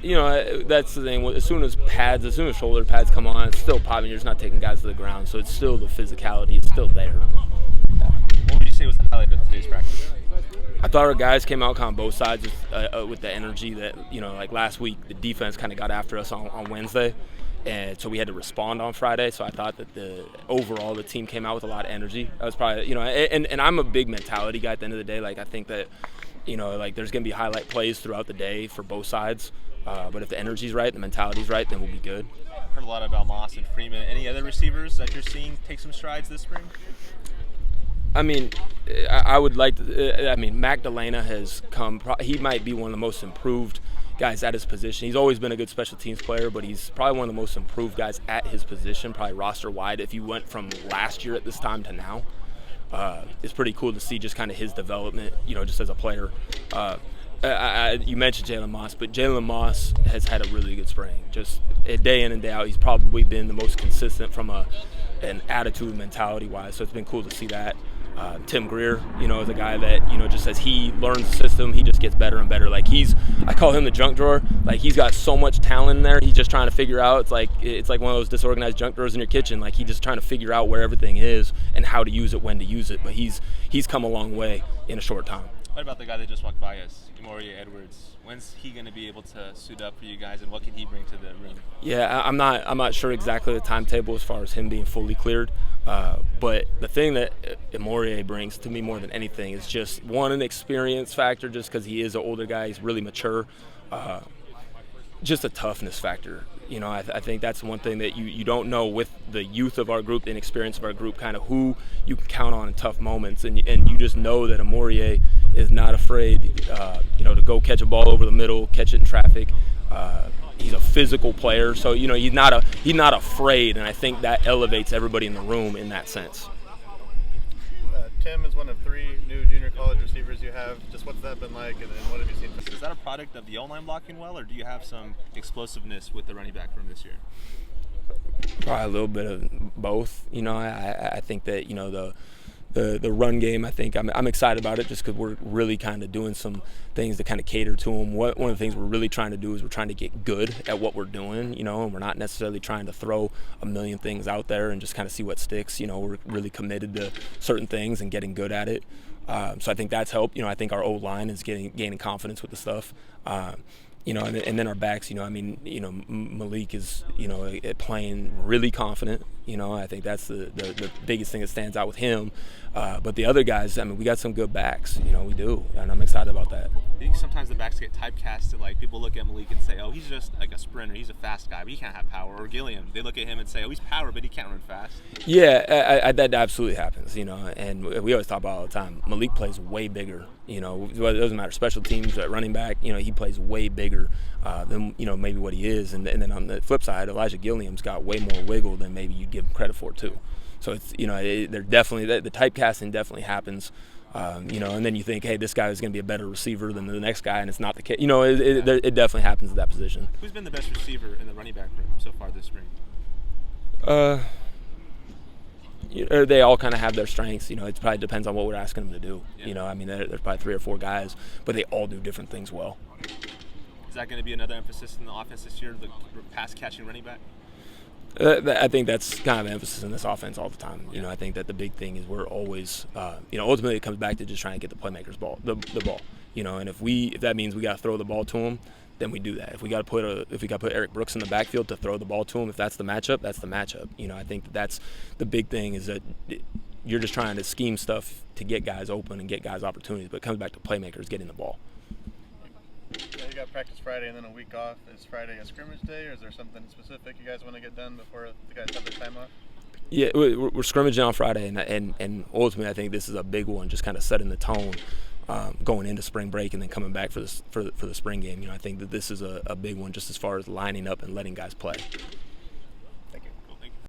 Yeah, that's the thing. As soon as shoulder pads come on, it's still popping. You're just not taking guys to the ground, so it's still the physicality is still there. What would you say was the highlight of today's practice? I thought our guys came out kind of both sides with the energy that, like last week, the defense kind of got after us on Wednesday, and so we had to respond on Friday. So I thought that overall the team came out with a lot of energy. That was probably, and I'm a big mentality guy at the end of the day. Like I think that, like there's going to be highlight plays throughout the day for both sides. But if the energy's right, the mentality's right, then we'll be good. Heard a lot about Moss and Freeman. Any other receivers that you're seeing take some strides this spring? I mean, I would like to. Magdalena has come. He might be one of the most improved guys at his position. He's always been a good special teams player, but he's probably one of the most improved guys at his position, probably roster wide. If you went from last year at this time to now, it's pretty cool to see just kind of his development. Just as a player. You mentioned Jalen Moss, but Jalen Moss has had a really good spring. Just day in and day out, he's probably been the most consistent from an attitude, mentality-wise. So it's been cool to see that. Tim Greer, is a guy that, just as he learns the system, he just gets better and better. Like I call him the junk drawer. Like he's got so much talent in there. He's just trying to figure out. It's like one of those disorganized junk drawers in your kitchen. Like he's just trying to figure out where everything is and how to use it, when to use it. But he's come a long way in a short time. What about the guy that just walked by us, Emoria Edwards? When's he going to be able to suit up for you guys, and what can he bring to the room? Yeah, I'm not sure exactly the timetable as far as him being fully cleared. But the thing that Emoria brings to me more than anything is just an experience factor, just because he is an older guy, he's really mature. Just a toughness factor. I think that's one thing that you don't know with the youth of our group, the inexperience of our group, kind of who you can count on in tough moments. And you just know that Emoria is not afraid, to go catch a ball over the middle, catch it in traffic. He's a physical player, so he's not afraid, and I think that elevates everybody in the room in that sense. Tim is one of 3 new junior college receivers you have. Just what's that been like, and what have you seen? Is that a product of the O-line blocking well, or do you have some explosiveness with the running back from this year? Probably a little bit of both. I think that the run game, I think I'm excited about it just because we're really kind of doing some things to kind of cater to them. One of the things we're really trying to do is we're trying to get good at what we're doing, and we're not necessarily trying to throw a million things out there and just kind of see what sticks. We're really committed to certain things and getting good at it. So I think that's helped. I think our O-line is gaining confidence with the stuff. And then our backs, Malik is, playing really confident. I think that's the biggest thing that stands out with him. But the other guys, we got some good backs, we do, and I'm excited about that. I think sometimes the backs get typecasted. Like people look at Malik and say, "Oh, he's just like a sprinter. He's a fast guy, but he can't have power." Or Gilliam, they look at him and say, "Oh, he's power, but he can't run fast." Yeah, that absolutely happens. And we always talk about all the time. Malik plays way bigger. It doesn't matter special teams at running back. He plays way bigger than maybe what he is. And then on the flip side, Elijah Gilliam's got way more wiggle than maybe you'd give him credit for too. So it's they're definitely the typecasting definitely happens. And then you think, hey, this guy is going to be a better receiver than the next guy, and it's not the case. It definitely happens at that position. Who's been the best receiver in the running back room so far this spring? They all kind of have their strengths. It probably depends on what we're asking them to do. Yeah. There's probably 3 or 4 guys, but they all do different things well. Is that going to be another emphasis in the offense this year, the pass-catching running back? I think that's kind of the emphasis in this offense all the time. I think that the big thing is we're always, ultimately it comes back to just trying to get the playmakers the ball. And if that means we got to throw the ball to them, then we do that. If we got to put Eric Brooks in the backfield to throw the ball to him, if that's the matchup, that's the matchup. I think that's the big thing is that you're just trying to scheme stuff to get guys open and get guys opportunities, but it comes back to playmakers getting the ball. Yeah, you got practice Friday and then a week off. Is Friday a scrimmage day, or is there something specific you guys want to get done before the guys have their time off? Yeah, we're scrimmaging on Friday, and ultimately I think this is a big one, just kind of setting the tone going into spring break and then coming back for the spring game. I think that this is a big one just as far as lining up and letting guys play.